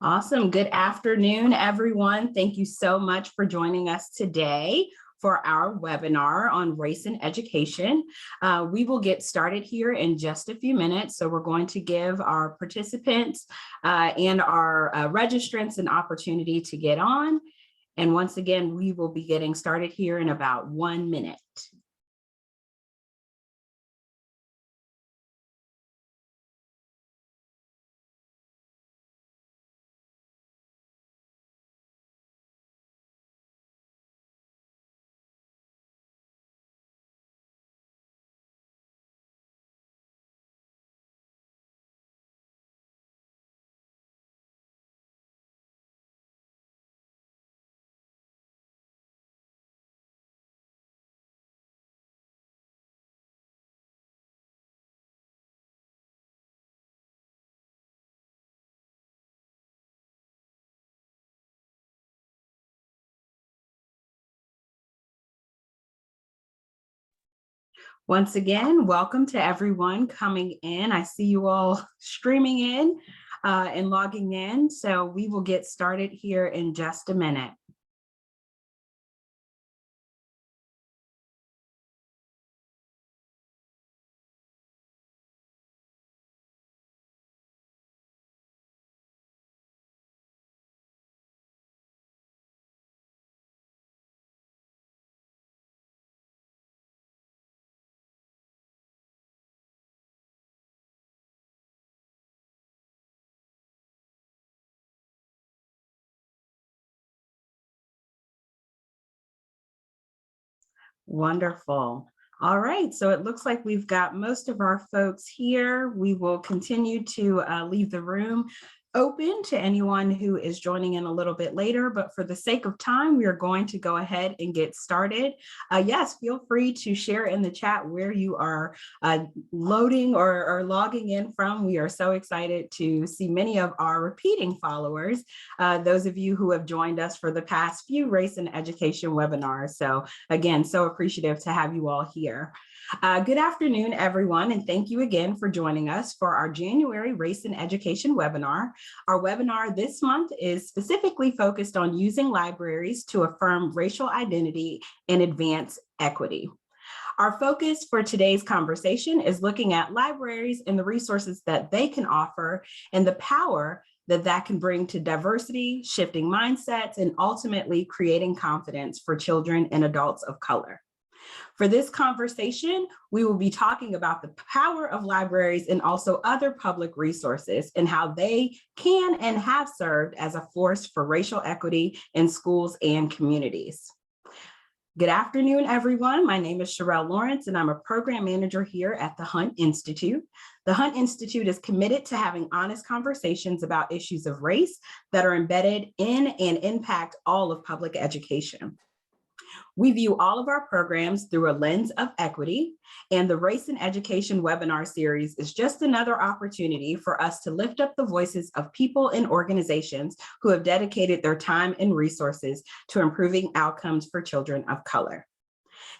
Awesome. Good afternoon, everyone. Thank you so much for joining us today for our webinar on race and education. We will get started here in just a few minutes. So we're going to give our participants and our registrants an opportunity to get on. And once again, we will be getting started here in about 1 minute. Once again, welcome to everyone coming in. I see you all streaming in and logging in. So we will get started here in just a minute. Wonderful. All right, so it looks like we've got most of our folks here. We will continue to leave the room open to anyone who is joining in a little bit later, but for the sake of time, we are going to go ahead and get started. Yes, feel free to share in the chat where you are loading or logging in from. We are so excited to see many of our repeating followers, those of you who have joined us for the past few race and education webinars. So again, so appreciative to have you all here. Good afternoon, everyone, and thank you again for joining us for our January Race and Education webinar. Our webinar this month is specifically focused on using libraries to affirm racial identity and advance equity. Our focus for today's conversation is looking at libraries and the resources that they can offer and the power that can bring to diversity, shifting mindsets, and ultimately creating confidence for children and adults of color. For this conversation, we will be talking about the power of libraries and also other public resources and how they can and have served as a force for racial equity in schools and communities. Good afternoon, everyone. My name is Sherelle Lawrence, and I'm a program manager here at the Hunt Institute. The Hunt Institute is committed to having honest conversations about issues of race that are embedded in and impact all of public education. We view all of our programs through a lens of equity, and the Race and Education webinar series is just another opportunity for us to lift up the voices of people and organizations who have dedicated their time and resources to improving outcomes for children of color.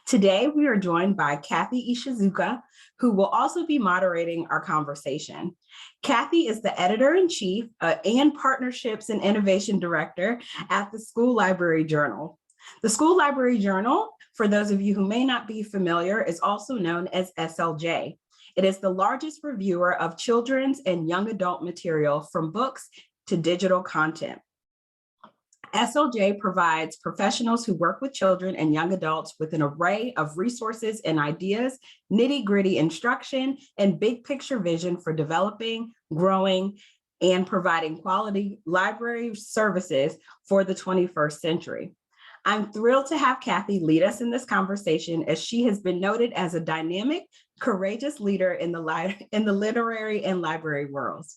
Today, we are joined by Kathy Ishizuka, who will also be moderating our conversation. Kathy is the editor-in-chief and partnerships and innovation director at the School Library Journal. The School Library Journal, for those of you who may not be familiar, is also known as SLJ. It is the largest reviewer of children's and young adult material from books to digital content. SLJ provides professionals who work with children and young adults with an array of resources and ideas, nitty-gritty instruction, and big picture vision for developing, growing, and providing quality library services for the 21st century. I'm thrilled to have Kathy lead us in this conversation, as she has been noted as a dynamic, courageous leader in the literary and library worlds.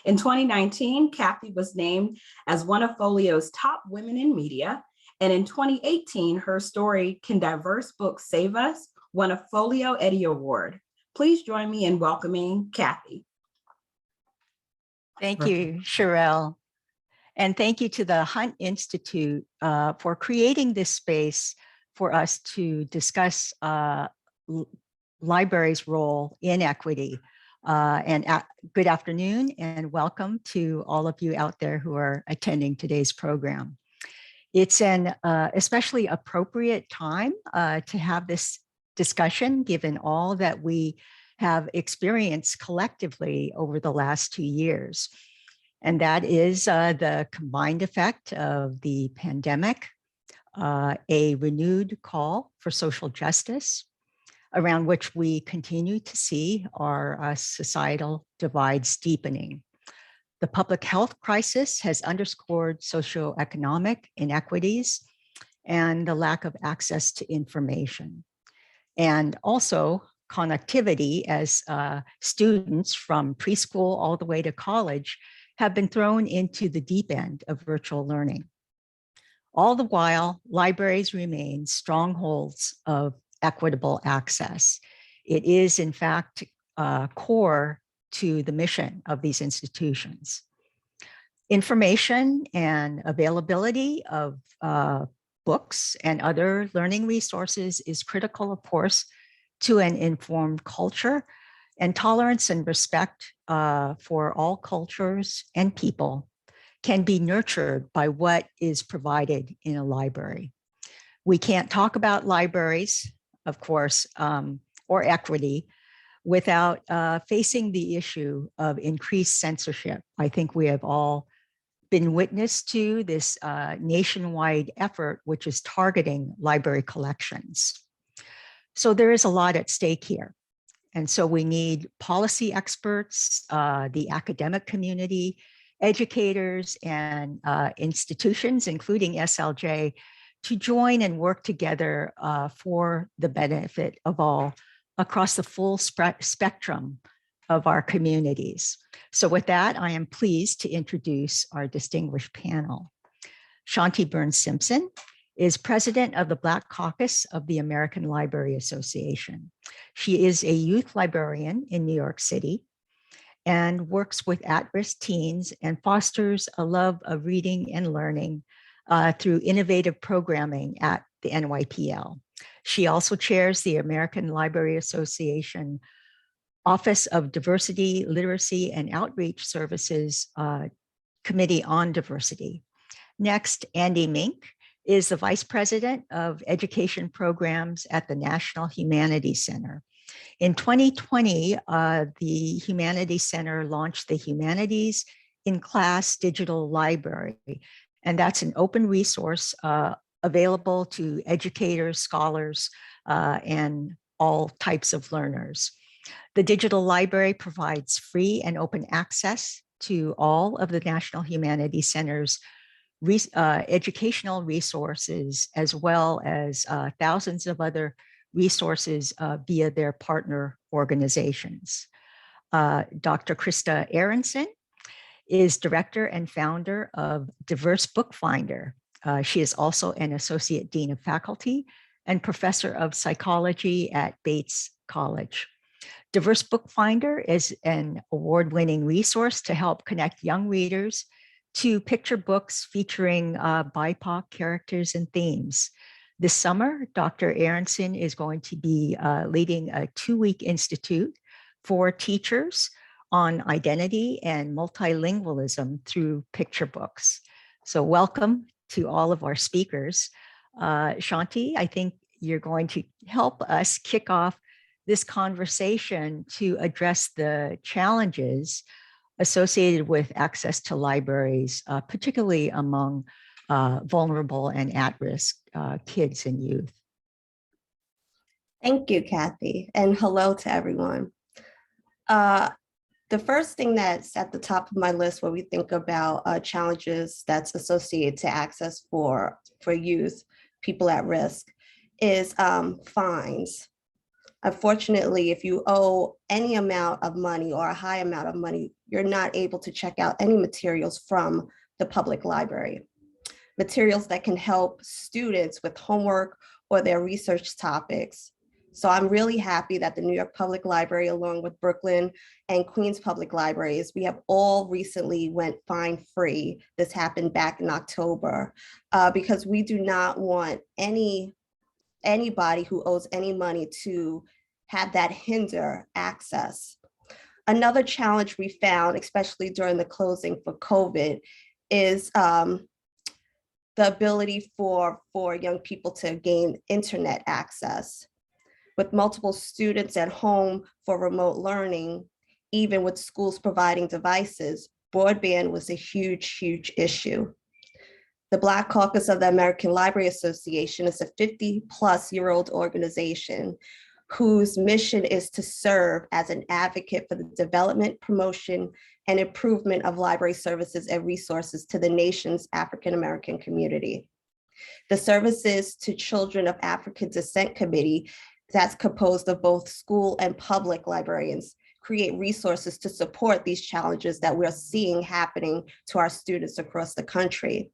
In 2019, Kathy was named as one of Folio's top women in media, and in 2018, her story, Can Diverse Books Save Us?, won a Folio Eddie Award. Please join me in welcoming Kathy. Thank you, Sherelle. And thank you to the Hunt Institute for creating this space for us to discuss libraries' role in equity. Good afternoon and welcome to all of you out there who are attending today's program. It's an especially appropriate time to have this discussion given all that we have experienced collectively over the last 2 years. And that is the combined effect of the pandemic, a renewed call for social justice, around which we continue to see our societal divides deepening. The public health crisis has underscored socioeconomic inequities and the lack of access to information. And also connectivity, as students from preschool all the way to college have been thrown into the deep end of virtual learning. All the while, libraries remain strongholds of equitable access. It is, in fact, core to the mission of these institutions. Information and availability of books and other learning resources is critical, of course, to an informed culture, and tolerance and respect for all cultures and people can be nurtured by what is provided in a library. We can't talk about libraries, of course, or equity without facing the issue of increased censorship. I think we have all been witness to this nationwide effort, which is targeting library collections. So there is a lot at stake here. And so we need policy experts, the academic community, educators, and institutions, including SLJ, to join and work together for the benefit of all across the full spectrum of our communities. So with that, I am pleased to introduce our distinguished panel. Shanti Burns-Simpson is president of the Black Caucus of the American Library Association. She is a youth librarian in New York City and works with at-risk teens and fosters a love of reading and learning through innovative programming at the NYPL. She also chairs the American Library Association Office of Diversity, Literacy, and Outreach Services Committee on Diversity. Next, Andy Mink is the Vice President of Education Programs at the National Humanities Center. In 2020, the Humanities Center launched the Humanities in Class Digital Library, and that's an open resource available to educators, scholars, and all types of learners. The digital library provides free and open access to all of the National Humanities Center's educational resources, as well as thousands of other resources via their partner organizations. Dr. Krista Aronson is director and founder of Diverse Bookfinder. She is also an associate dean of faculty and professor of psychology at Bates College. Diverse Bookfinder is an award-winning resource to help connect young readers to picture books featuring BIPOC characters and themes. This summer, Dr. Aronson is going to be leading a 2-week institute for teachers on identity and multilingualism through picture books. So welcome to all of our speakers. Shanti, I think you're going to help us kick off this conversation to address the challenges associated with access to libraries, particularly among vulnerable and at-risk kids and youth. Thank you, Kathy, and hello to everyone. The first thing that's at the top of my list when we think about challenges that's associated to access for youth, people at risk, is fines. Unfortunately, if you owe any amount of money or a high amount of money, you're not able to check out any materials from the public library. Materials that can help students with homework or their research topics. So I'm really happy that the New York Public Library, along with Brooklyn and Queens Public Libraries, we have all recently went fine-free. This happened back in October, because we do not want anybody who owes any money to have that hinder access. Another challenge we found, especially during the closing for COVID, is the ability for young people to gain internet access. With multiple students at home for remote learning, even with schools providing devices, broadband was a huge, huge issue. The Black Caucus of the American Library Association is a 50-plus-year-old organization whose mission is to serve as an advocate for the development, promotion, and improvement of library services and resources to the nation's African-American community. The Services to Children of African Descent Committee, that's composed of both school and public librarians, create resources to support these challenges that we're seeing happening to our students across the country.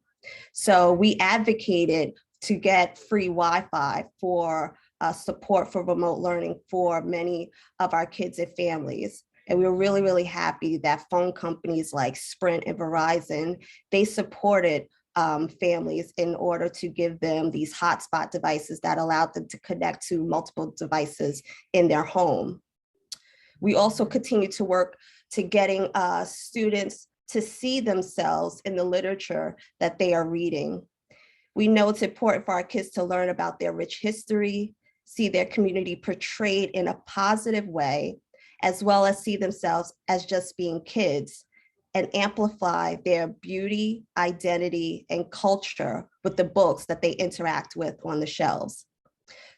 So we advocated to get free Wi-Fi for support for remote learning for many of our kids and families. And we were really, really happy that phone companies like Sprint and Verizon, they supported families in order to give them these hotspot devices that allowed them to connect to multiple devices in their home. We also continue to work to getting students to see themselves in the literature that they are reading. We know it's important for our kids to learn about their rich history, see their community portrayed in a positive way, as well as see themselves as just being kids, and amplify their beauty, identity, and culture with the books that they interact with on the shelves.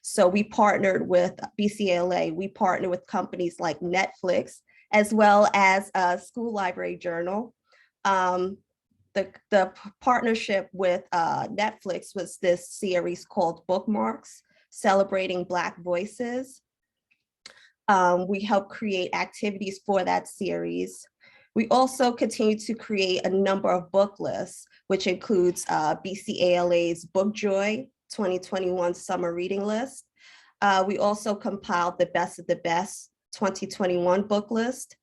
So we partnered with BCLA, we partnered with companies like Netflix, as well as School Library Journal. The partnership with Netflix was this series called Bookmarks, Celebrating Black Voices. We helped create activities for that series. We also continue to create a number of book lists, which includes BCALA's Book Joy 2021 Summer Reading List. We also compiled the Best of the Best 2021 book list.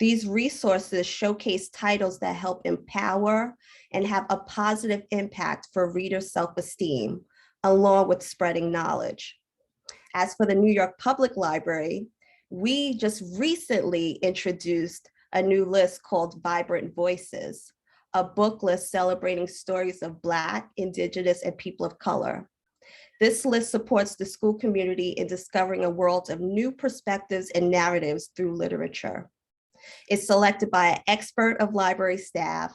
These resources showcase titles that help empower and have a positive impact for readers' self-esteem, along with spreading knowledge. As for the New York Public Library, we just recently introduced a new list called Vibrant Voices, a book list celebrating stories of Black, Indigenous, and people of color. This list supports the school community in discovering a world of new perspectives and narratives through literature. It's selected by an expert of library staff,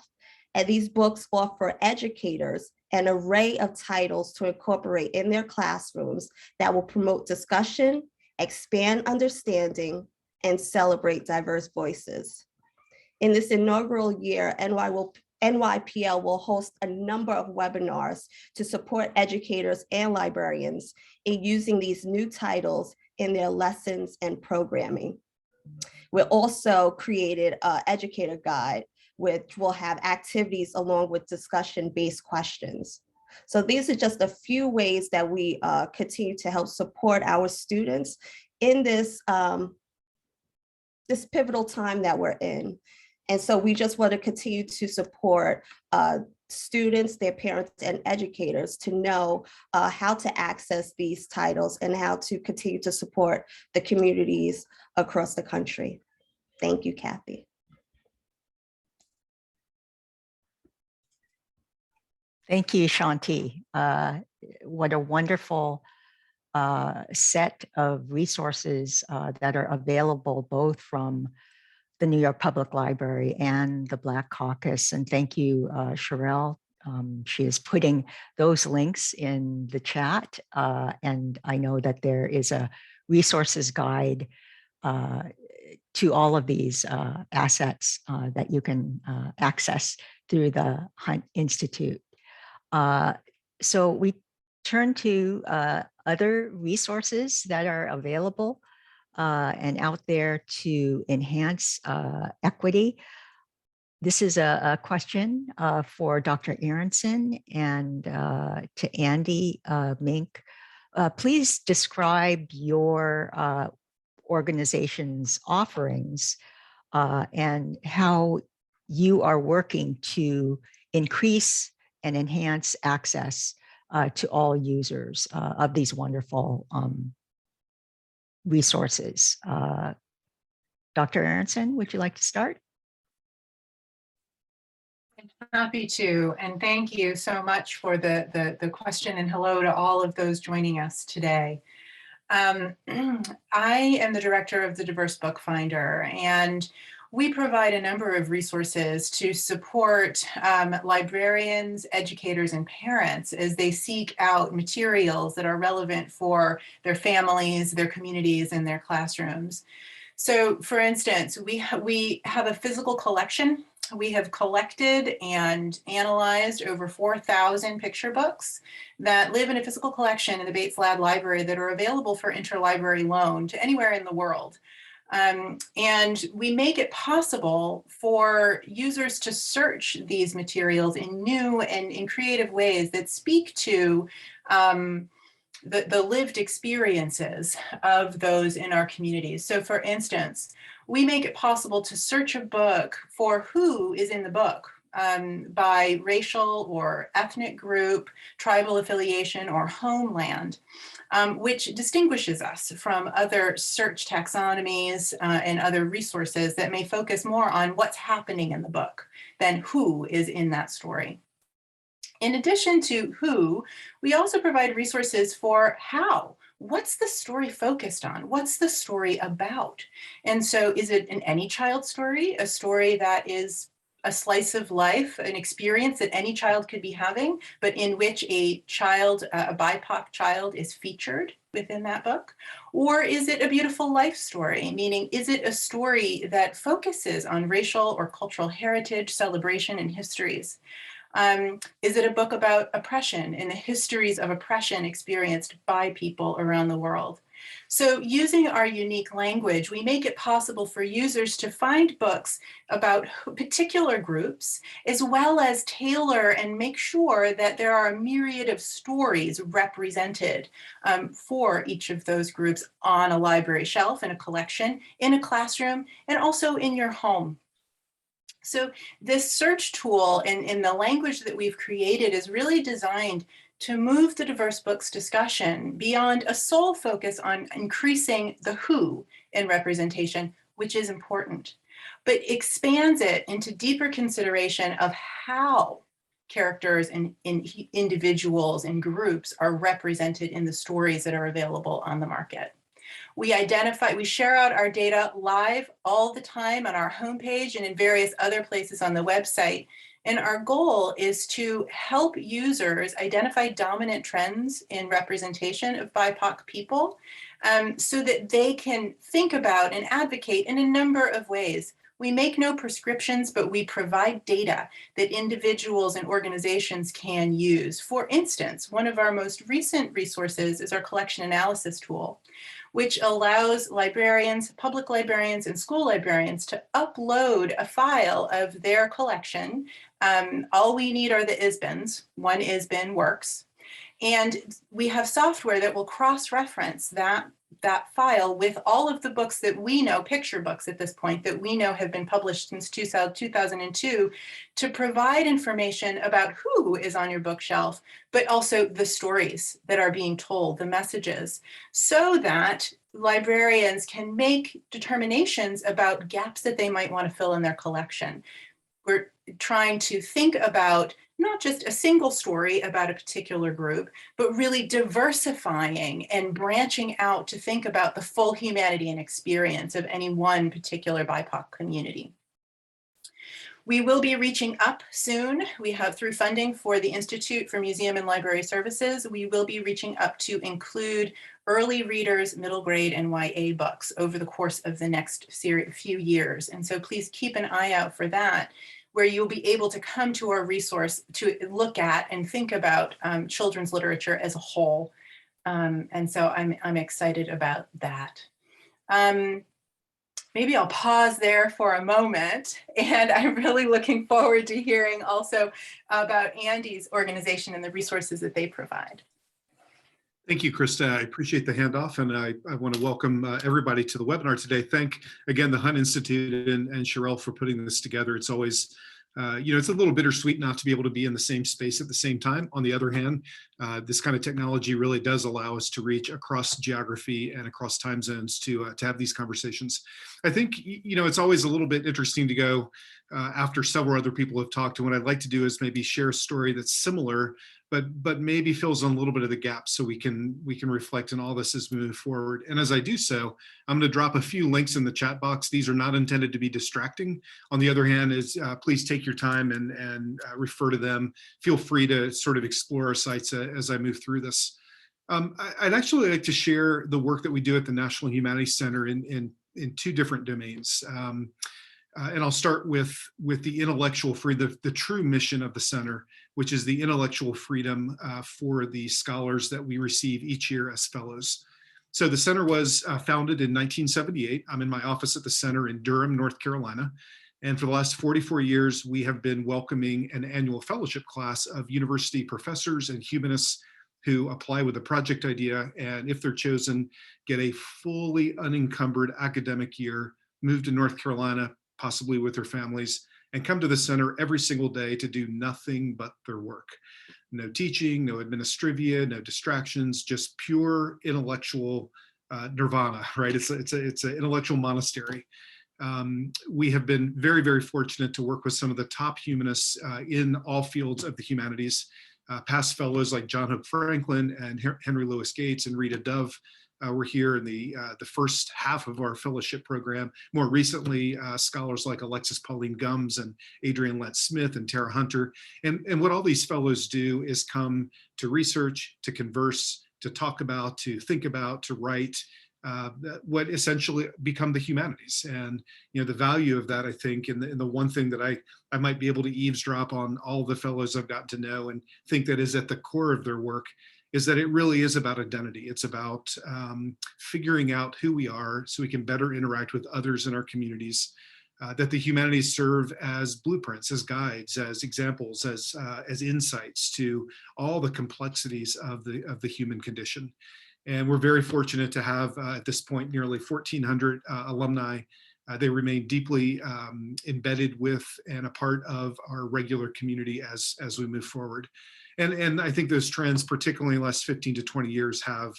and these books offer educators an array of titles to incorporate in their classrooms that will promote discussion, expand understanding, and celebrate diverse voices. In this inaugural year, NYPL will host a number of webinars to support educators and librarians in using these new titles in their lessons and programming. We also created an educator guide, which will have activities along with discussion-based questions. So these are just a few ways that we continue to help support our students in this, this pivotal time that we're in. And so we just want to continue to support students, their parents, and educators to know how to access these titles and how to continue to support the communities across the country. Thank you, Kathy. Thank you, Shanti. What a wonderful set of resources that are available both from the New York Public Library and the Black Caucus. And thank you, Sherelle. She is putting those links in the chat. And I know that there is a resources guide to all of these assets that you can access through the Hunt Institute. So we turn to other resources that are available and out there to enhance equity. This is a question for Dr. Aronson and to Andy Mink. Please describe your organization's offerings and how you are working to increase and enhance access to all users of these wonderful resources. Dr. Aronson, would you like to start? Happy to, and thank you so much for the question, and hello to all of those joining us today. I am the director of the Diverse Book Finder, and we provide a number of resources to support librarians, educators, and parents as they seek out materials that are relevant for their families, their communities, and their classrooms. So, for instance, we have a physical collection. We have collected and analyzed over 4,000 picture books that live in a physical collection in the Bates Lab Library that are available for interlibrary loan to anywhere in the world. And we make it possible for users to search these materials in new and in creative ways that speak to the lived experiences of those in our communities. So for instance, we make it possible to search a book for who is in the book by racial or ethnic group, tribal affiliation, or homeland, which distinguishes us from other search taxonomies and other resources that may focus more on what's happening in the book than who is in that story. In addition to who, we also provide resources for how. What's the story focused on? What's the story about? And so is it an any child story, a story that is a slice of life, an experience that any child could be having, but in which a child, a BIPOC child, is featured within that book? Or is it a beautiful life story, meaning is it a story that focuses on racial or cultural heritage, celebration, and histories? Is it a book about oppression and the histories of oppression experienced by people around the world? So using our unique language, we make it possible for users to find books about particular groups, as well as tailor and make sure that there are a myriad of stories represented for each of those groups on a library shelf, in a collection, in a classroom, and also in your home. So this search tool in the language that we've created is really designed to move the diverse books discussion beyond a sole focus on increasing the who in representation, which is important, but expands it into deeper consideration of how characters and individuals and groups are represented in the stories that are available on the market. We share out our data live all the time on our homepage and in various other places on the website. And our goal is to help users identify dominant trends in representation of BIPOC people so that they can think about and advocate in a number of ways. We make no prescriptions, but we provide data that individuals and organizations can use. For instance, one of our most recent resources is our collection analysis tool, which allows librarians, public librarians, and school librarians to upload a file of their collection. All we need are the ISBNs. One ISBN works. And we have software that will cross-reference that file with all of the books that we know, picture books at this point, that we know have been published since 2002, to provide information about who is on your bookshelf, but also the stories that are being told, the messages, so that librarians can make determinations about gaps that they might want to fill in their collection. We're trying to think about not just a single story about a particular group, but really diversifying and branching out to think about the full humanity and experience of any one particular BIPOC community. We will be reaching up soon. We have, through funding for the Institute for Museum and Library Services, we will be reaching up to include early readers, middle grade, and YA books over the course of the next few years. And so please keep an eye out for that, where you'll be able to come to our resource to look at and think about children's literature as a whole. And so I'm excited about that. Maybe I'll pause there for a moment, and I'm really looking forward to hearing also about Andy's organization and the resources that they provide. Thank you, Krista. I appreciate the handoff, and I want to welcome everybody to the webinar today. Thank, again, the Hunt Institute and Sherelle for putting this together. It's always, it's a little bittersweet not to be able to be in the same space at the same time. On the other hand, this kind of technology really does allow us to reach across geography and across time zones to have these conversations. I think, it's always a little bit interesting to go after several other people have talked. And what I'd like to do is maybe share a story that's similar, but maybe fills in a little bit of the gaps so we can reflect on all this as we move forward. And as I do so, I'm going to drop a few links in the chat box. These are not intended to be distracting. On the other hand, please take your time and refer to them. Feel free to sort of explore our sites as I move through this. I'd actually like to share the work that we do at the National Humanities Center in two different domains. And I'll start with the intellectual freedom, the true mission of the center, which is the intellectual freedom for the scholars that we receive each year as fellows. So the center was founded in 1978. I'm in my office at the center in Durham, North Carolina. And for the last 44 years, we have been welcoming an annual fellowship class of university professors and humanists who apply with a project idea, and if they're chosen, get a fully unencumbered academic year, move to North Carolina, possibly with their families, and come to the center every single day to do nothing but their work. No teaching, no administrivia, no distractions, just pure intellectual nirvana, right? It's an intellectual monastery. We have been very, very fortunate to work with some of the top humanists in all fields of the humanities. Past fellows like John Hope Franklin and Henry Louis Gates and Rita Dove were here in the first half of our fellowship program. More recently, scholars like Alexis Pauline Gumbs and Adrienne Lentz Smith and Tara Hunter. And what all these fellows do is come to research, to converse, to talk about, to think about, to write, what essentially become the humanities. And the value of that, I think, and the one thing that I might be able to eavesdrop on all the fellows I've gotten to know and think that is at the core of their work, is that it really is about identity. It's about figuring out who we are so we can better interact with others in our communities, that the humanities serve as blueprints, as guides, as examples, as insights to all the complexities of the human condition. And we're very fortunate to have, at this point, nearly 1,400 alumni. They remain deeply embedded with and a part of our regular community as we move forward. And I think those trends, particularly in the last 15 to 20 years, have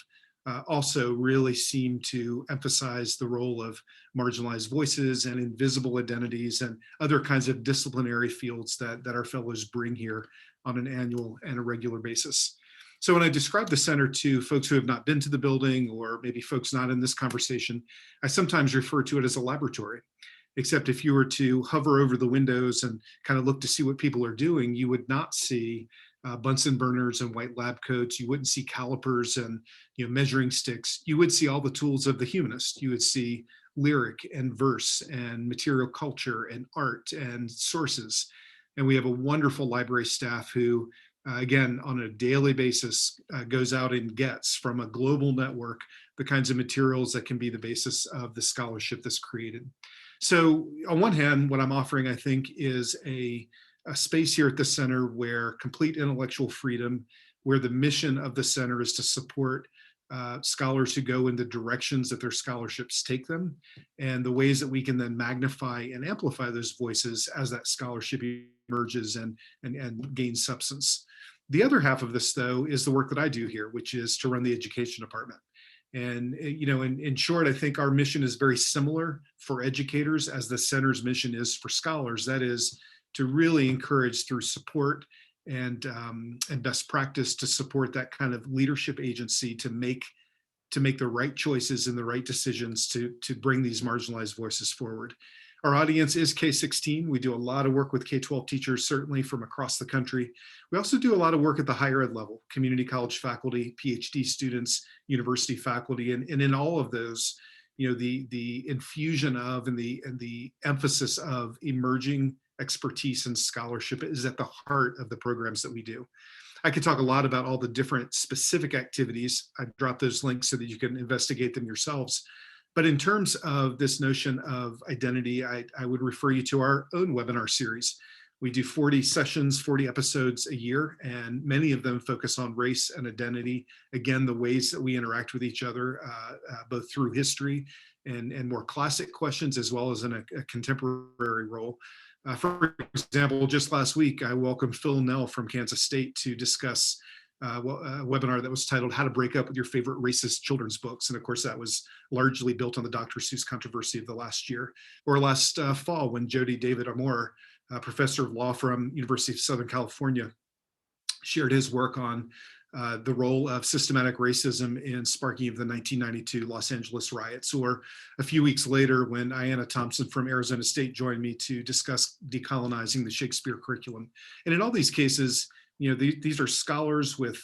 also really seemed to emphasize the role of marginalized voices and invisible identities and other kinds of disciplinary fields that our fellows bring here on an annual and a regular basis. So when I describe the center to folks who have not been to the building, or maybe folks not in this conversation, I sometimes refer to it as a laboratory. Except if you were to hover over the windows and kind of look to see what people are doing, you would not see Bunsen burners and white lab coats. You wouldn't see calipers and measuring sticks. You would see all the tools of the humanist. You would see lyric and verse and material culture and art and sources. And we have a wonderful library staff who, again, on a daily basis, goes out and gets from a global network the kinds of materials that can be the basis of the scholarship that's created. So on one hand, what I'm offering, I think, is a space here at the center where complete intellectual freedom, where the mission of the center is to support scholars who go in the directions that their scholarships take them, and the ways that we can then magnify and amplify those voices as that scholarship emerges and gains substance. The other half of this, though, is the work that I do here, which is to run the education department. And in short, I think our mission is very similar for educators as the center's mission is for scholars. That is to really encourage through support and best practice to support that kind of leadership agency to make the right choices and the right decisions to bring these marginalized voices forward. Our audience is K-16. We do a lot of work with K-12 teachers, certainly from across the country. We also do a lot of work at the higher ed level, community college faculty, PhD students, university faculty, and in all of those, the infusion of and the emphasis of emerging expertise and scholarship is at the heart of the programs that we do. I could talk a lot about all the different specific activities. I dropped those links so that you can investigate them yourselves. But in terms of this notion of identity, I would refer you to our own webinar series. We do 40 sessions, 40 episodes a year, and many of them focus on race and identity. Again, the ways that we interact with each other, both through history and more classic questions, as well as in a contemporary role. For example, just last week, I welcomed Phil Nell from Kansas State to discuss webinar that was titled "How to Break Up with Your Favorite Racist Children's Books," and of course that was largely built on the Dr. Seuss controversy of the last year, or last fall when Jody David Amore, professor of law from University of Southern California, shared his work on the role of systematic racism in sparking of the 1992 Los Angeles riots, or a few weeks later when Ayanna Thompson from Arizona State joined me to discuss decolonizing the Shakespeare curriculum. And in all these cases, these are scholars with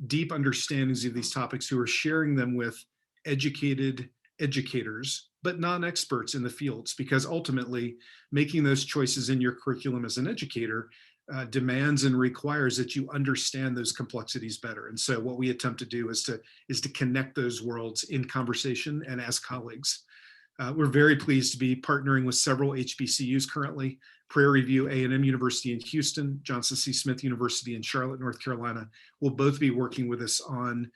deep understandings of these topics who are sharing them with educated educators, but non-experts in the fields, because ultimately making those choices in your curriculum as an educator demands and requires that you understand those complexities better. And so what we attempt to do is to connect those worlds in conversation and as colleagues. We're very pleased to be partnering with several HBCUs currently: Prairie View A&M University in Houston, Johnson C. Smith University in Charlotte, North Carolina will both be working with us on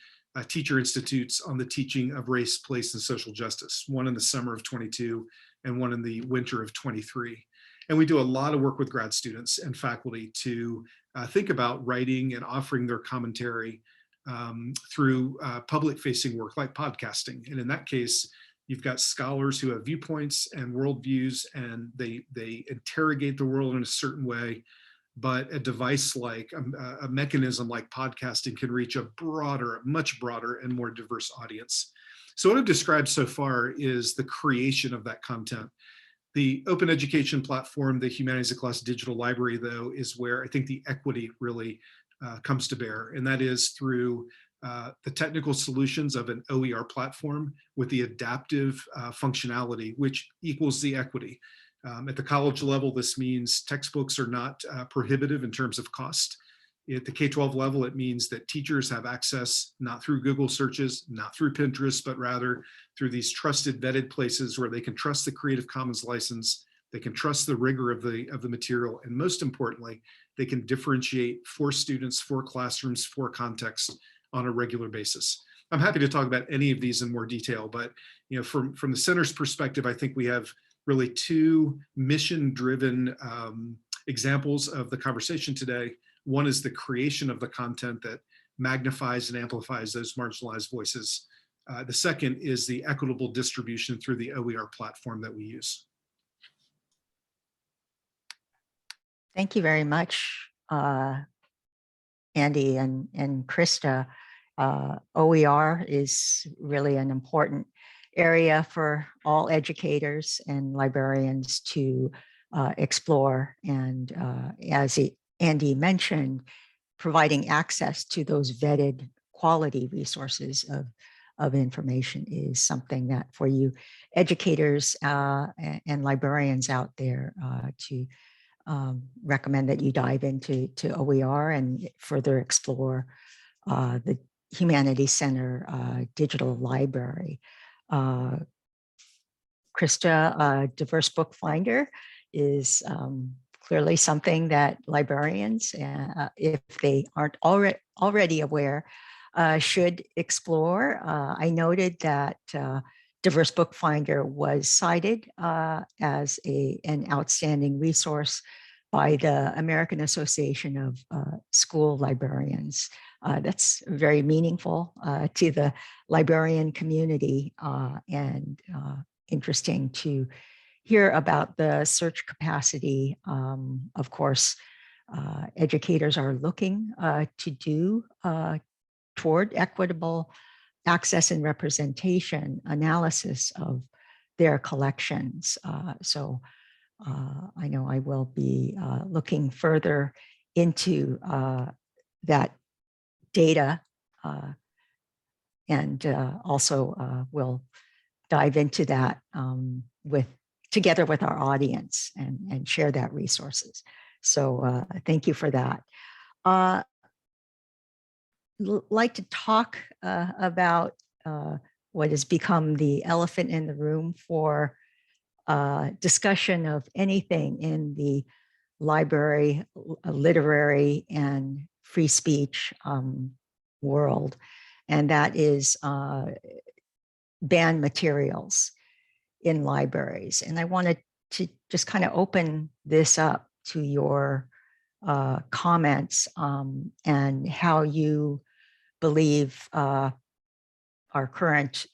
teacher institutes on the teaching of race, place, and social justice, one in the summer of 22 and one in the winter of 23. And we do a lot of work with grad students and faculty to think about writing and offering their commentary through public-facing work like podcasting. And in that case, you've got scholars who have viewpoints and worldviews, and they interrogate the world in a certain way. But a device like a mechanism like podcasting can reach a much broader and more diverse audience. So what I've described so far is the creation of that content. The open education platform, the Humanities Class Digital Library, though, is where I think the equity really comes to bear. And that is through the technical solutions of an OER platform with the adaptive functionality, which equals the equity. At the college level, this means textbooks are not prohibitive in terms of cost. At the K-12 level, it means that teachers have access not through Google searches, not through Pinterest, but rather through these trusted, vetted places where they can trust the Creative Commons license, they can trust the rigor of the material, and most importantly, they can differentiate for students, for classrooms, for context on a regular basis. I'm happy to talk about any of these in more detail, but from the center's perspective, I think we have really two mission-driven examples of the conversation today. One is the creation of the content that magnifies and amplifies those marginalized voices. The second is the equitable distribution through the OER platform that we use. Thank you very much, Andy and Krista. OER is really an important area for all educators and librarians to explore. And as Andy mentioned, providing access to those vetted quality resources of information is something that for you educators and librarians out there to recommend that you dive into OER and further explore the Humanities Center digital library. Krista, Diverse Book Finder is clearly something that librarians, if they aren't already aware, should explore. I noted that Diverse Book Finder was cited as an outstanding resource by the American Association of School Librarians. That's very meaningful to the librarian community and interesting to hear about the search capacity. Of course, educators are looking to do toward equitable access and representation analysis of their collections. So I know I will be looking further into that data and also will dive into that together with our audience and share that resources. So thank you for that. Like to talk about what has become the elephant in the room for discussion of anything in the library, literary, and free speech world, and that is banned materials in libraries. And I wanted to just kind of open this up to your comments and how you believe our current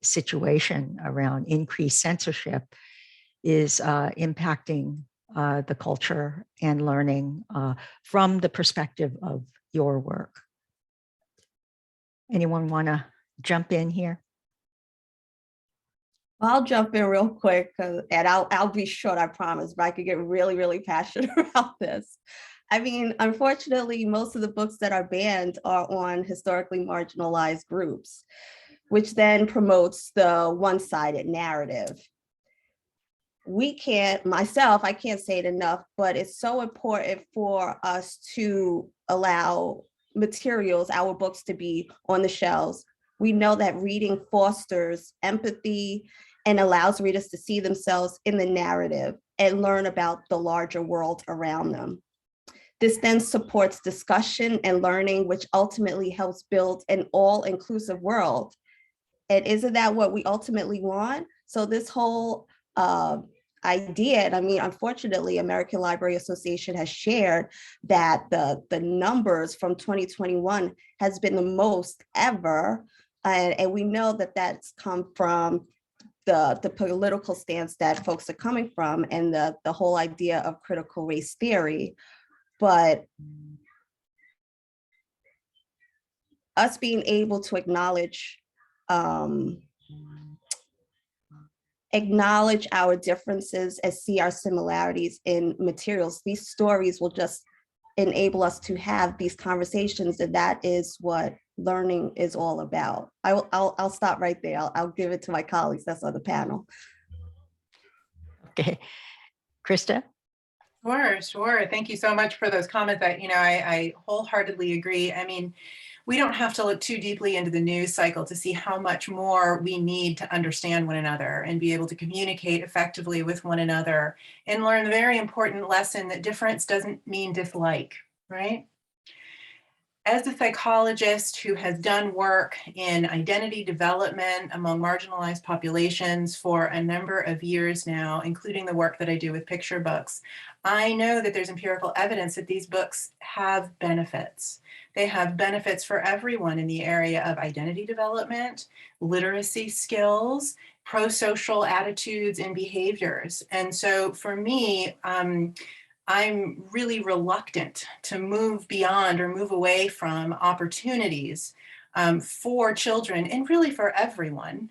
situation around increased censorship is impacting the culture and learning from the perspective of your work. Anyone want to jump in here? I'll jump in real quick, and I'll be short, I promise, but I could get really, really passionate about this. I mean, unfortunately, most of the books that are banned are on historically marginalized groups, which then promotes the one-sided narrative. I can't say it enough, but it's so important for us to allow materials, our books, to be on the shelves. We know that reading fosters empathy and allows readers to see themselves in the narrative and learn about the larger world around them. This then supports discussion and learning, which ultimately helps build an all-inclusive world. And isn't that what we ultimately want? So this whole idea, and I mean, unfortunately, American Library Association has shared that the numbers from 2021 has been the most ever. And we know that that's come from the political stance that folks are coming from and the whole idea of critical race theory. But us being able to acknowledge our differences and see our similarities in materials, these stories will just enable us to have these conversations, and that is what learning is all about. I'll stop right there. I'll give it to my colleagues that's on the panel. Okay, Krista? Sure. Thank you so much for those comments. I wholeheartedly agree. I mean, we don't have to look too deeply into the news cycle to see how much more we need to understand one another and be able to communicate effectively with one another and learn the very important lesson that difference doesn't mean dislike, right? As a psychologist who has done work in identity development among marginalized populations for a number of years now, including the work that I do with picture books, I know that there's empirical evidence that these books have benefits. They have benefits for everyone in the area of identity development, literacy skills, pro-social attitudes and behaviors. And so for me, I'm really reluctant to move beyond or move away from opportunities for children and really for everyone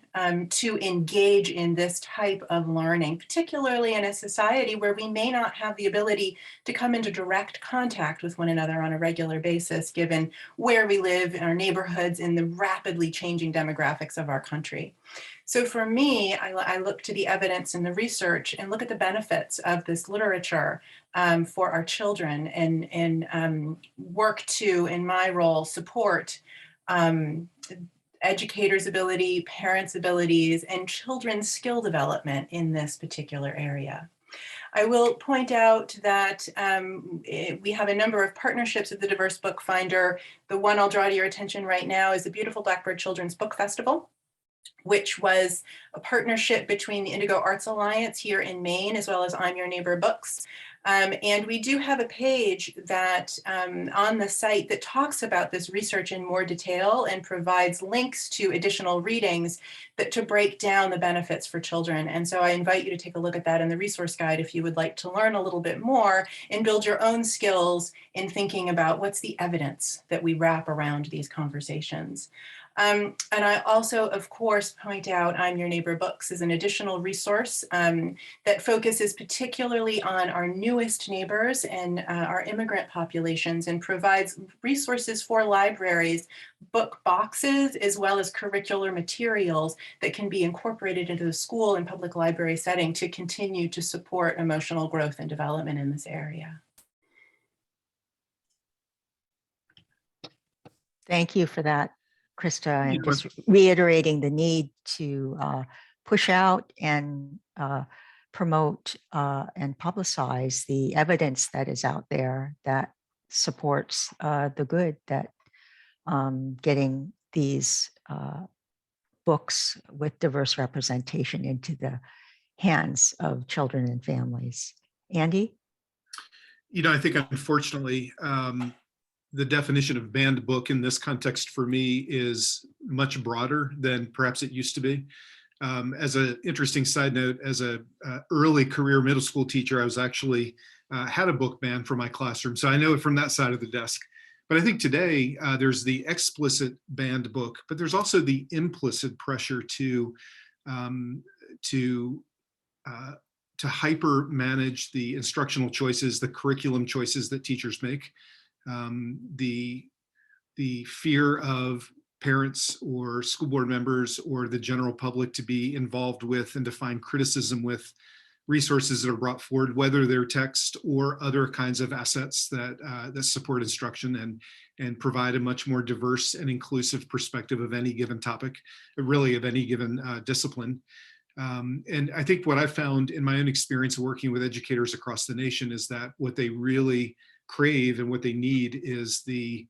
to engage in this type of learning, particularly in a society where we may not have the ability to come into direct contact with one another on a regular basis, given where we live in our neighborhoods and the rapidly changing demographics of our country. So for me, I look to the evidence and the research and look at the benefits of this literature for our children and work to, in my role, support educators' ability, parents' abilities, and children's skill development in this particular area. I will point out that we have a number of partnerships with the Diverse Book Finder. The one I'll draw to your attention right now is the beautiful Blackbird Children's Book Festival, which was a partnership between the Indigo Arts Alliance here in Maine, as well as I'm Your Neighbor Books. And we do have a page that on the site that talks about this research in more detail and provides links to additional readings to break down the benefits for children. And so I invite you to take a look at that in the resource guide if you would like to learn a little bit more and build your own skills in thinking about what's the evidence that we wrap around these conversations. And I also, of course, point out I'm Your Neighbor Books as an additional resource that focuses particularly on our newest neighbors and our immigrant populations and provides resources for libraries, book boxes, as well as curricular materials that can be incorporated into the school and public library setting to continue to support emotional growth and development in this area. Thank you for that, Krista, and just reiterating the need to push out and promote and publicize the evidence that is out there that supports the good that getting these books with diverse representation into the hands of children and families. Andy? I think unfortunately, the definition of banned book in this context for me is much broader than perhaps it used to be. As an interesting side note, as a early career middle school teacher, I was actually had a book ban for my classroom. So I know it from that side of the desk. But I think today there's the explicit banned book, but there's also the implicit pressure um, to hyper manage the instructional choices, the curriculum choices that teachers make, the fear of parents or school board members or the general public to be involved with and to find criticism with resources that are brought forward, whether they're text or other kinds of assets that support instruction and provide a much more diverse and inclusive perspective of any given topic, really of any given discipline. And I think what I've found in my own experience working with educators across the nation is that what they really crave and what they need is the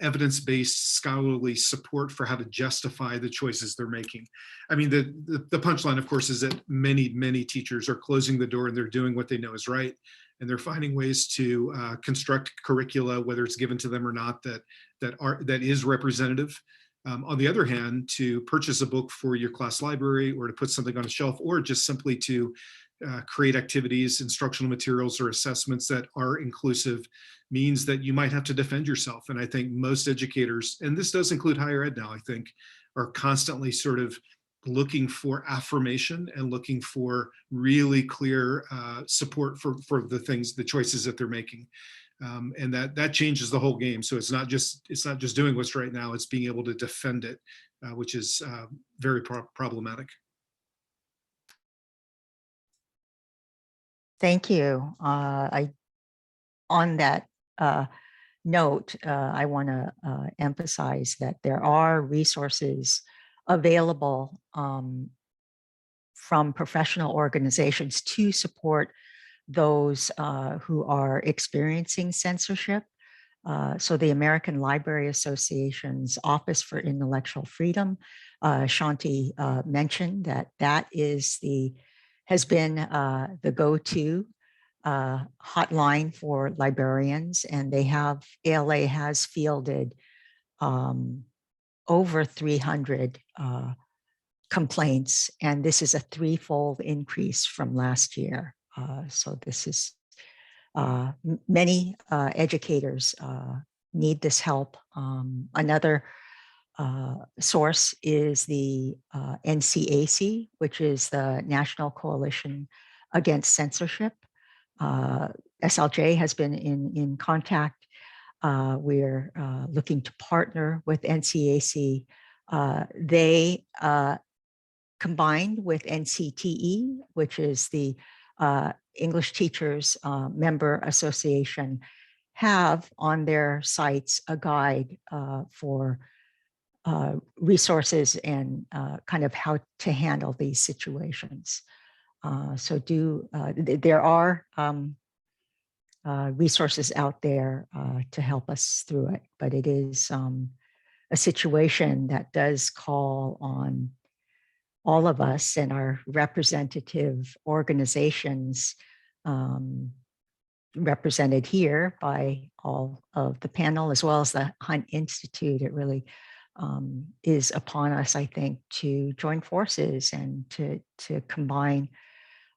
evidence-based scholarly support for how to justify the choices they're making. I mean, the punchline, of course, is that many teachers are closing the door and they're doing what they know is right. And they're finding ways to construct curricula, whether it's given to them or not, that is representative. On the other hand, to purchase a book for your class library or to put something on a shelf or just simply to create activities, instructional materials, or assessments that are inclusive means that you might have to defend yourself. And I think most educators, and this does include higher ed now, I think, are constantly sort of looking for affirmation and looking for really clear support for the choices that they're making. And that changes the whole game. So it's not just doing what's right now, it's being able to defend it, which is very problematic. Thank you. On that note, I want to emphasize that there are resources available from professional organizations to support those who are experiencing censorship. So the American Library Association's Office for Intellectual Freedom, Shanti mentioned that has been the go-to hotline for librarians, and ALA has fielded over 300 complaints, and this is a threefold increase from last year. So this is many educators need this help. Another source is the NCAC, which is the National Coalition Against Censorship. SLJ has been in contact. We're looking to partner with NCAC. They combined with NCTE, which is the English Teachers Member Association, have on their sites a guide for resources and kind of how to handle these situations. So there are resources out there to help us through it, but it is a situation that does call on all of us and our representative organizations represented here by all of the panel, as well as the Hunt Institute. It really is upon us, I think, to join forces and to combine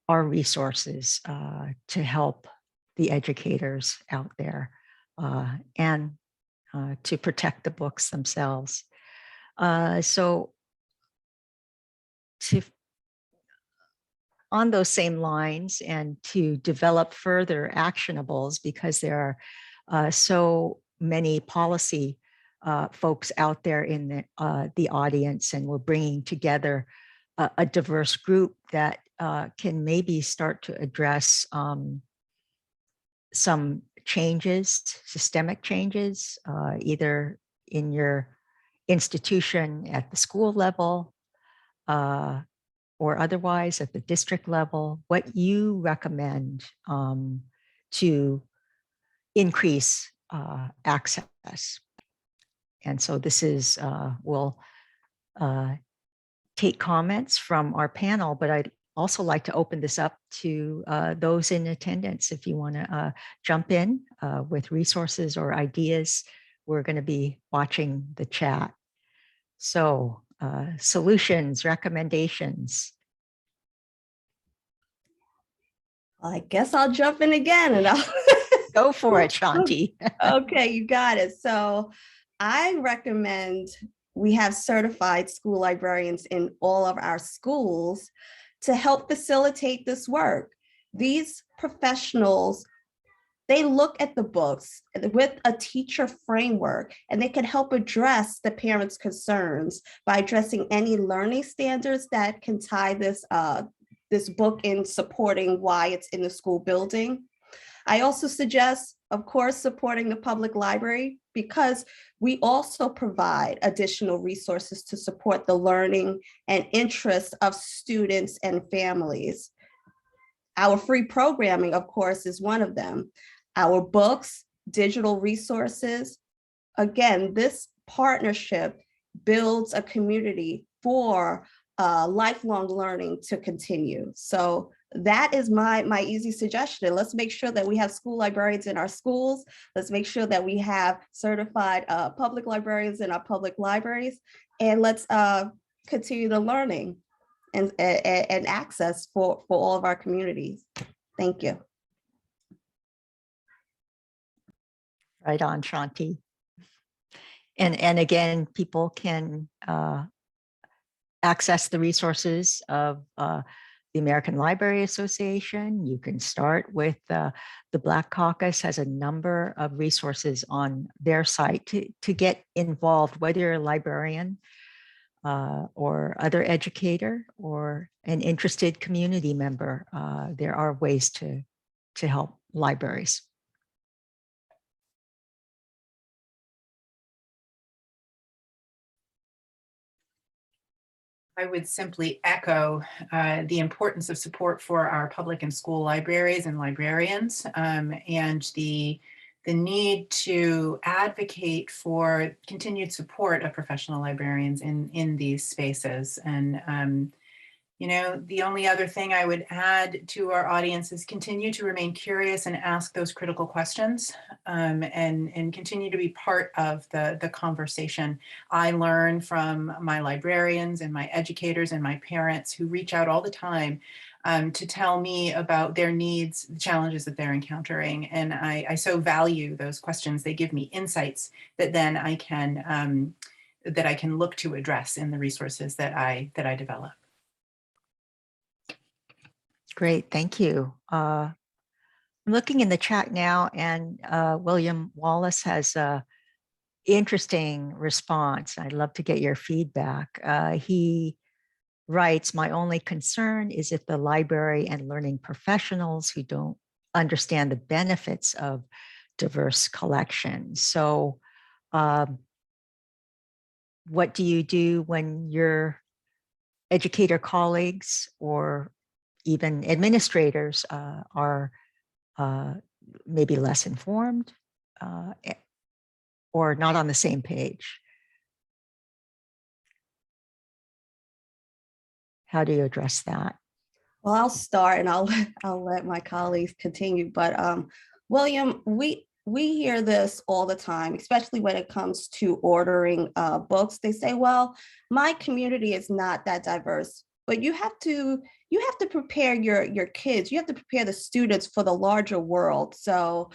our resources to help the educators out there and to protect the books themselves. So on those same lines, and to develop further actionables, because there are so many policy folks out there in the audience, and we're bringing together a diverse group that can maybe start to address some changes, systemic changes, either in your institution at the school level or otherwise at the district level, what you recommend to increase access. And so this is, we'll take comments from our panel, but I'd also like to open this up to those in attendance. If you want to jump in with resources or ideas, we're going to be watching the chat. So solutions, recommendations. I guess I'll jump in again and I'll Go for it, Shanti. Okay, you got it. So I recommend we have certified school librarians in all of our schools to help facilitate this work. These professionals, they look at the books with a teacher framework, and they can help address the parents' concerns by addressing any learning standards that can tie this book in supporting why it's in the school building. I also suggest, of course, supporting the public library, because we also provide additional resources to support the learning and interest of students and families. Our free programming, of course, is one of them. Our books, digital resources. Again, this partnership builds a community for lifelong learning to continue. So that is my easy suggestion. Let's make sure that we have school librarians in our schools. Let's make sure that we have certified public librarians in our public libraries. And let's continue the learning and access for all of our communities. Thank you. Right on, Shanti. And again, people can access the resources of the American Library Association. You can start with the Black Caucus has a number of resources on their site to get involved, whether you're a librarian or other educator or an interested community member. There are ways to help libraries. I would simply echo the importance of support for our public and school libraries and librarians, and the need to advocate for continued support of professional librarians in these spaces. And you know, the only other thing I would add to our audience is continue to remain curious and ask those critical questions, and continue to be part of the conversation. I learn from my librarians and my educators and my parents who reach out all the time to tell me about their needs, the challenges that they're encountering. And I so value those questions. They give me insights that then I can look to address in the resources that I develop. Great, thank you. I'm looking in the chat now, and William Wallace has an interesting response. I'd love to get your feedback. He writes, my only concern is if the library and learning professionals who don't understand the benefits of diverse collections. So what do you do when your educator colleagues or even administrators are maybe less informed or not on the same page? How do you address that? Well, I'll start and I'll let my colleagues continue. But William, we hear this all the time, especially when it comes to ordering books. They say, well, my community is not that diverse, but you have to prepare your kids, you have to prepare the students for the larger world. So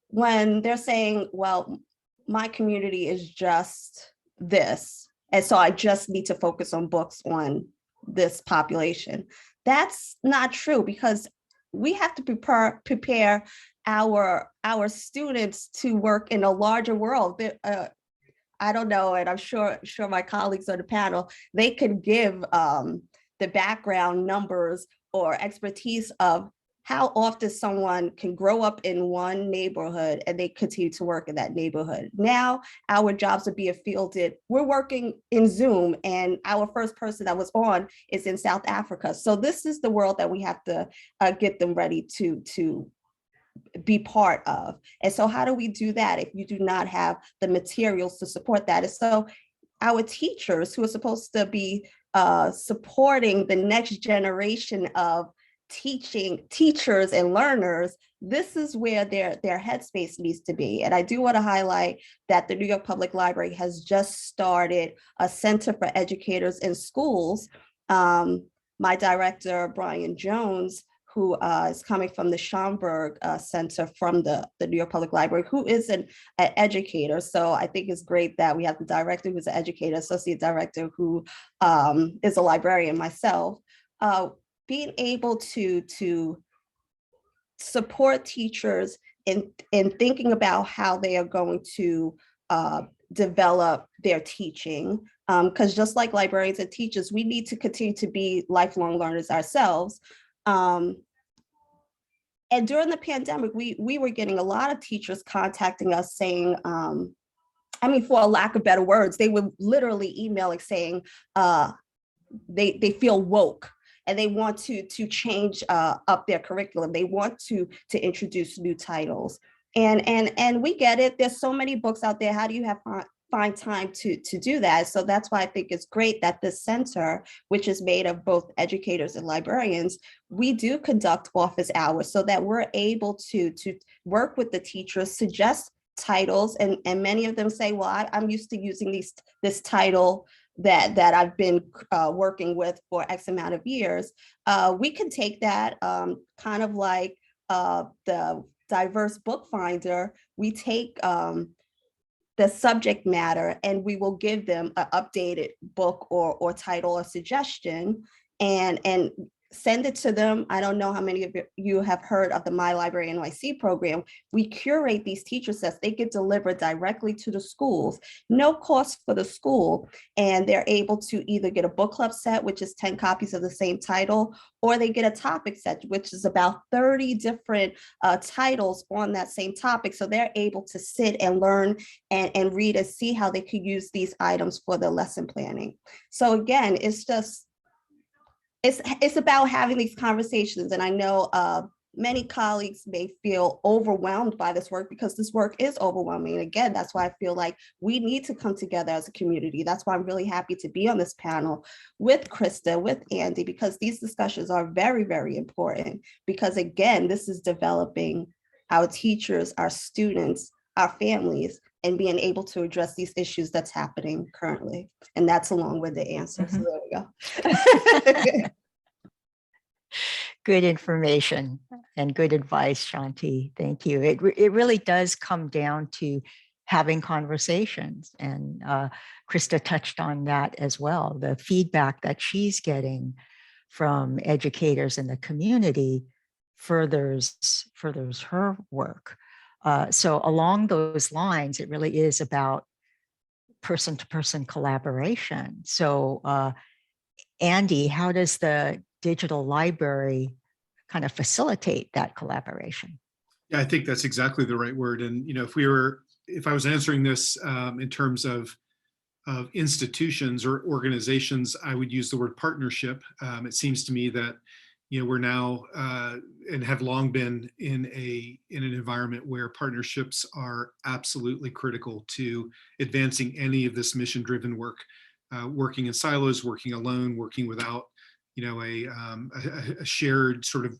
when they're saying, well, my community is just this, and so I just need to focus on books on this population, that's not true, because we have to prepare our students to work in a larger world. I don't know, and I'm sure my colleagues on the panel, they could give the background numbers or expertise of how often someone can grow up in one neighborhood and they continue to work in that neighborhood. Now our jobs are being fielded. We're working in Zoom, and our first person that was on is in South Africa. So this is the world that we have to get them ready to be part of. And so how do we do that if you do not have the materials to support that? And so our teachers, who are supposed to be supporting the next generation of teachers and learners, this is where their headspace needs to be. And I do want to highlight that the New York Public Library has just started a Center for Educators in Schools. My director, Brian Jones, who is coming from the Schomburg Center from the New York Public Library, who is an educator. So I think it's great that we have the director who's an educator, associate director who is a librarian, myself, being able to support teachers in thinking about how they are going to develop their teaching. Because just like librarians and teachers, we need to continue to be lifelong learners ourselves. And during the pandemic, we were getting a lot of teachers contacting us saying, I mean, for a lack of better words, they would literally email like saying they feel woke and they want to change up their curriculum. They want to introduce new titles. And we get it. There's so many books out there. How do you find time to do that? So that's why I think it's great that this center, which is made of both educators and librarians, we do conduct office hours so that we're able to work with the teachers, suggest titles, and many of them say, well, I'm used to using this title that I've been working with for X amount of years. We can take that kind of like the diverse book finder. We take the subject matter and we will give them an updated book or title or suggestion and send it to them. I don't know how many of you have heard of the My Library NYC program. We curate these teacher sets. They get delivered directly to the schools, no cost for the school. And they're able to either get a book club set, which is 10 copies of the same title, or they get a topic set, which is about 30 different titles on that same topic. So they're able to sit and learn and read and see how they could use these items for their lesson planning. So again, it's about having these conversations. And I know many colleagues may feel overwhelmed by this work because this work is overwhelming. And again, that's why I feel like we need to come together as a community. That's why I'm really happy to be on this panel with Krista, with Andy, because these discussions are very, very important. Because again, this is developing our teachers, our students, our families, and being able to address these issues that's happening currently. And that's along with the answer. So there we go. Good information and good advice, Shanti. Thank you. It really does come down to having conversations. And Krista touched on that as well. The feedback that she's getting from educators in the community furthers her work. So along those lines, it really is about person-to-person collaboration. So Andy, how does the digital library kind of facilitate that collaboration? Yeah, I think that's exactly the right word. And, you know, if I was answering this in terms of institutions or organizations, I would use the word partnership. It seems to me that, you know, we're now and have long been in an environment where partnerships are absolutely critical to advancing any of this mission-driven work. Working in silos, working alone, working without, you know, a shared sort of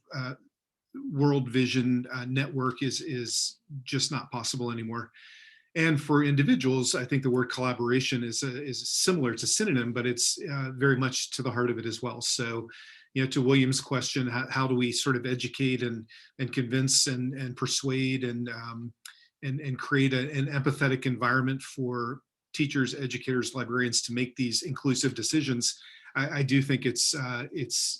world vision network is just not possible anymore. And for individuals, I think the word collaboration is similar to synonym, but it's very much to the heart of it as well. So, you know, to William's question, how do we sort of educate and convince and persuade and create an empathetic environment for teachers, educators, librarians to make these inclusive decisions? I do think it's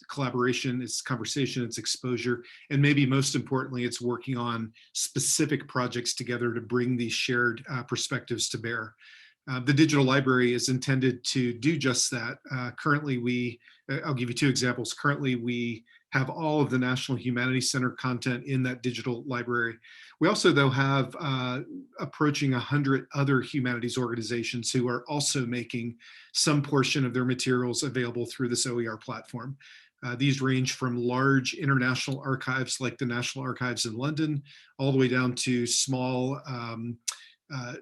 collaboration, it's conversation, it's exposure, and maybe most importantly, it's working on specific projects together to bring these shared perspectives to bear. The digital library is intended to do just that. Currently, I'll give you two examples. Currently, we have all of the National Humanities Center content in that digital library. We also, though, have approaching 100 other humanities organizations who are also making some portion of their materials available through this OER platform. These range from large international archives like the National Archives in London, all the way down to small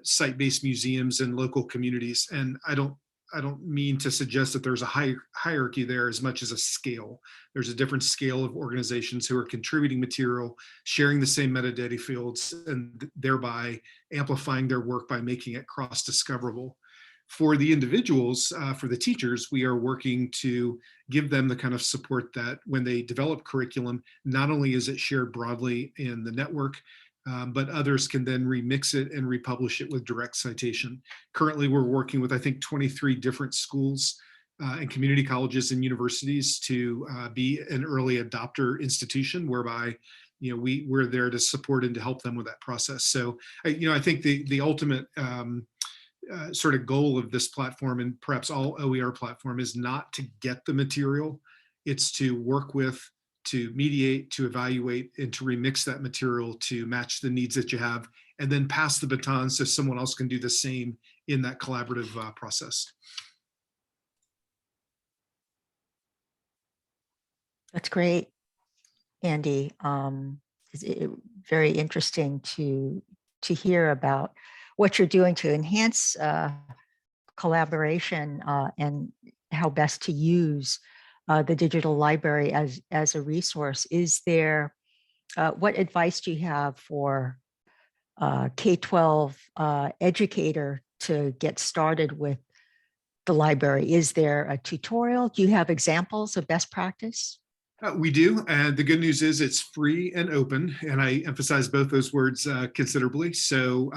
site-based museums and local communities. And I don't don't mean to suggest that there's a hierarchy there as much as a scale. There's a different scale of organizations who are contributing material, sharing the same metadata fields, and thereby amplifying their work by making it cross-discoverable. For the individuals, for the teachers, we are working to give them the kind of support that when they develop curriculum, not only is it shared broadly in the network, but others can then remix it and republish it with direct citation. Currently, we're working with, I think, 23 different schools and community colleges and universities to be an early adopter institution, whereby we're there to support and to help them with that process. So, I think the ultimate sort of goal of this platform, and perhaps all OER platform, is not to get the material. It's to work with, to mediate, to evaluate, and to remix that material to match the needs that you have, and then pass the baton so someone else can do the same in that collaborative process. That's great, Andy. Very interesting to hear about what you're doing to enhance collaboration and how best to use the digital library as a resource. Is there, what advice do you have for K-12 educator to get started with the library? Is there a tutorial? Do you have examples of best practice? We do, and the good news is it's free and open, and I emphasize both those words considerably. So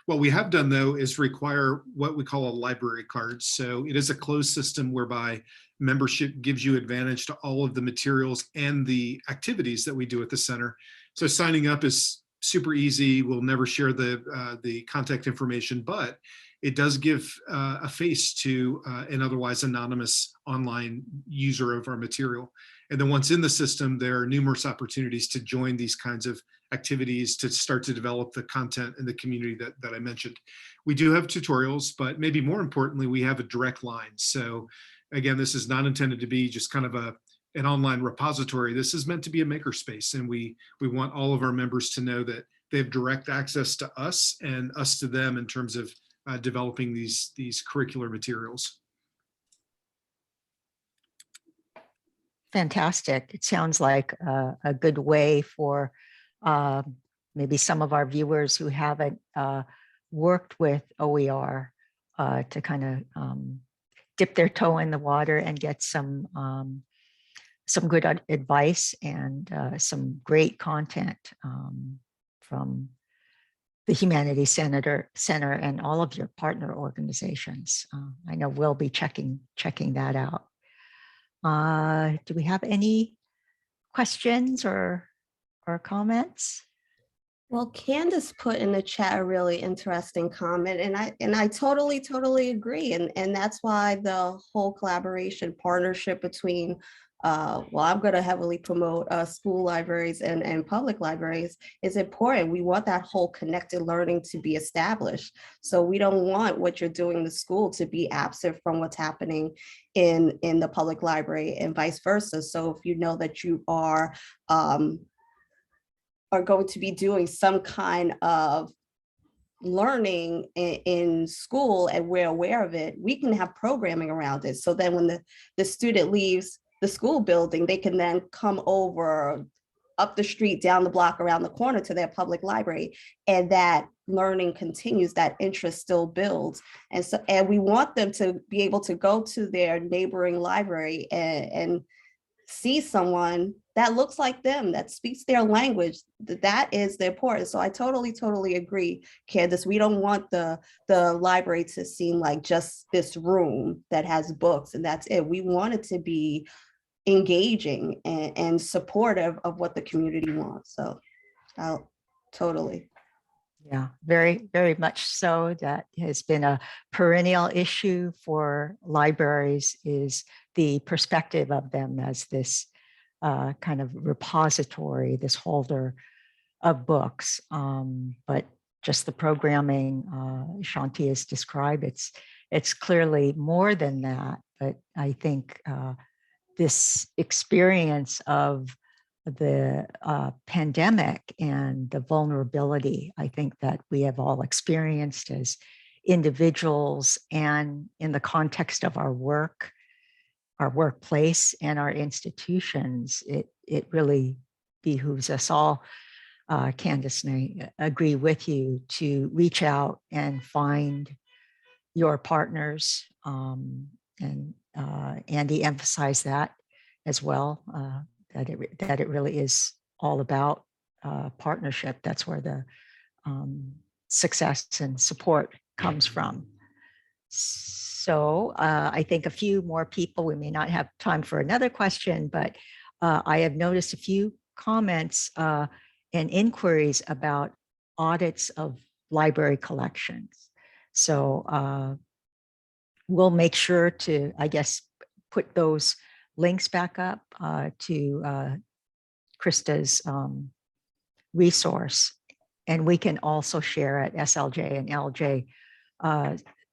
what we have done, though, is require what we call a library card. So it is a closed system whereby membership gives you advantage to all of the materials and the activities that we do at the center. So signing up is super easy. We'll never share the contact information, but it does give a face to an otherwise anonymous online user of our material. And then once in the system, there are numerous opportunities to join these kinds of activities, to start to develop the content in the community that I mentioned. We do have tutorials, but maybe more importantly, we have a direct line. So again, this is not intended to be just kind of an online repository. This is meant to be a makerspace, and we want all of our members to know that they have direct access to us and us to them in terms of developing these curricular materials. Fantastic. It sounds like a good way for maybe some of our viewers who haven't worked with OER to kind of dip their toe in the water and get some good advice and some great content from the Humanities Center and all of your partner organizations. I know we'll be checking that out. Do we have any questions or comments? Well, Candace put in the chat a really interesting comment, and I totally agree. And that's why the whole collaboration partnership between well, I'm going to heavily promote school libraries and public libraries is important. We want that whole connected learning to be established. So we don't want what you're doing in the school to be absent from what's happening in the public library and vice versa. So if you know that you are going to be doing some kind of learning in school and we're aware of it, we can have programming around it. So then when the student leaves the school building, they can then come over up the street, down the block, around the corner to their public library, and that learning continues, that interest still builds. And we want them to be able to go to their neighboring library and see someone that looks like them, that speaks their language. That is the importance. So I totally agree, Candace. We don't want the library to seem like just this room that has books and that's it. We want it to be engaging and supportive of what the community wants. So totally. Yeah, very much so. That has been a perennial issue for libraries, is the perspective of them as this kind of repository, this holder of books. But just the programming Shanti has described, it's clearly more than that. But I think this experience of the pandemic and the vulnerability, I think, that we have all experienced as individuals and in the context of our work, our workplace, and our institutions, it really behooves us all, Candace and I agree with you, to reach out and find your partners. And Andy emphasized that as well, that it really is all about partnership. That's where the success and support comes from. So I think a few more people, we may not have time for another question, but I have noticed a few comments and inquiries about audits of library collections. So we'll make sure to, I guess, put those links back up to Krista's resource. And we can also share at SLJ and LJ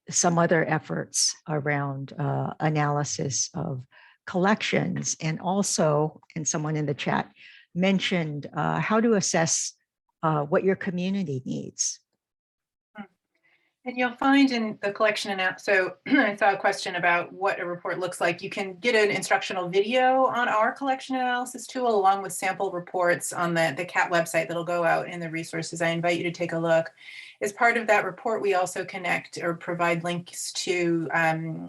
some other efforts around analysis of collections. And also, and someone in the chat mentioned how to assess what your community needs. And you'll find in the collection, so I saw a question about what a report looks like. You can get an instructional video on our collection analysis tool, along with sample reports on the CAT website that'll go out in the resources. I invite you to take a look. As part of that report, we also connect or provide links to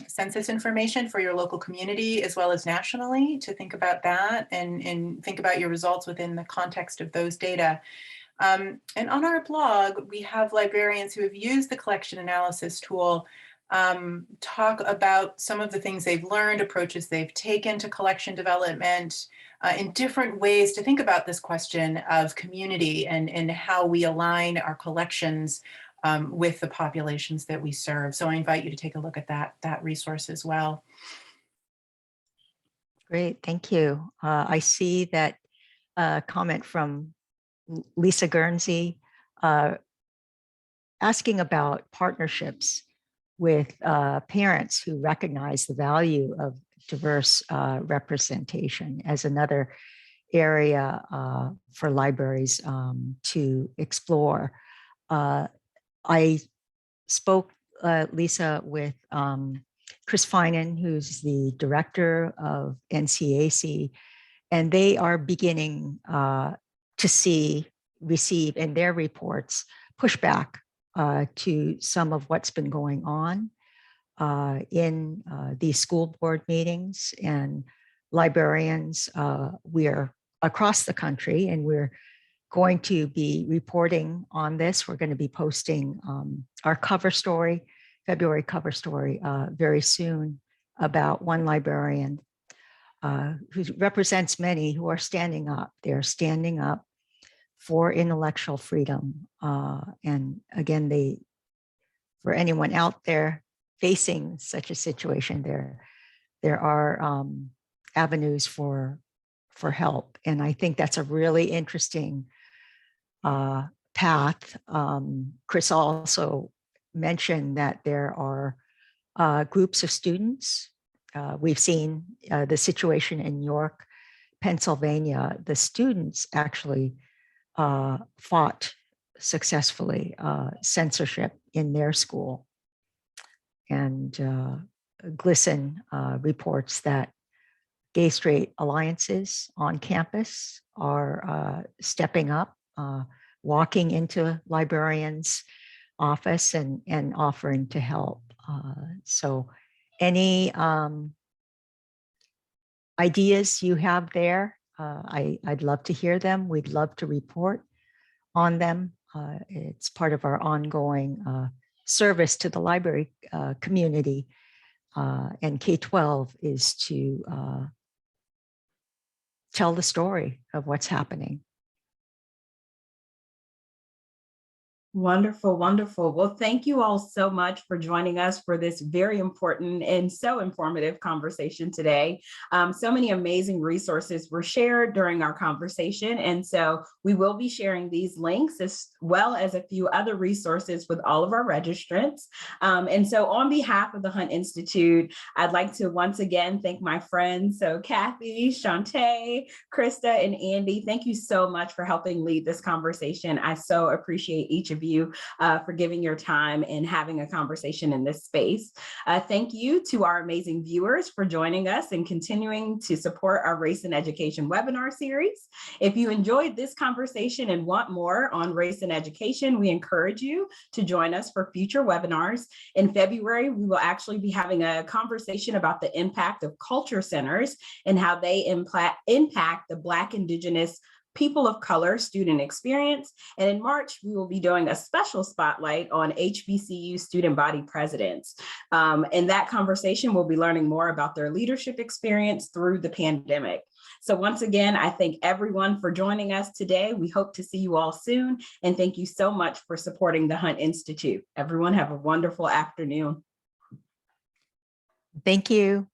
census information for your local community, as well as nationally, to think about that and think about your results within the context of those data. And on our blog, we have librarians who have used the collection analysis tool talk about some of the things they've learned, approaches they've taken to collection development in different ways to think about this question of community and how we align our collections with the populations that we serve. So I invite you to take a look at that resource as well. Great, thank you. I see that comment from Lisa Guernsey asking about partnerships with parents who recognize the value of diverse representation as another area for libraries to explore. I spoke, Lisa, with Chris Finan, who's the director of NCAC, and they are beginning to receive in their reports pushback to some of what's been going on in these school board meetings. And librarians, we're across the country, and we're going to be reporting on this. We're going to be posting our cover story, February cover story, very soon, about one librarian who represents many who are standing up. They're standing up for intellectual freedom. And again, for anyone out there facing such a situation, there are avenues for help. And I think that's a really interesting path. Chris also mentioned that there are groups of students. We've seen the situation in York, Pennsylvania. The students actually fought successfully censorship in their school. And GLSEN reports that gay-straight alliances on campus are stepping up, walking into librarians' office and offering to help. So any ideas you have there, I'd love to hear them. We'd love to report on them. It's part of our ongoing service to the library community. And K-12 is to tell the story of what's happening. Wonderful, wonderful. Well, thank you all so much for joining us for this very important and so informative conversation today. So many amazing resources were shared during our conversation. And so we will be sharing these links as well as a few other resources with all of our registrants. And so on behalf of the Hunt Institute, I'd like to once again thank my friends. So Kathy, Shantae, Krista, and Andy, thank you so much for helping lead this conversation. I so appreciate each of you. you for giving your time and having a conversation in this space. Thank you to our amazing viewers for joining us and continuing to support our Race and Education webinar series. If you enjoyed this conversation and want more on race and education, we encourage you to join us for future webinars. In February, we will actually be having a conversation about the impact of culture centers and how they impact the Black, Indigenous, people of color student experience. And in March, we will be doing a special spotlight on HBCU student body presidents. In that conversation, we'll be learning more about their leadership experience through the pandemic. So once again, I thank everyone for joining us today. We hope to see you all soon. And thank you so much for supporting the Hunt Institute. Everyone have a wonderful afternoon. Thank you.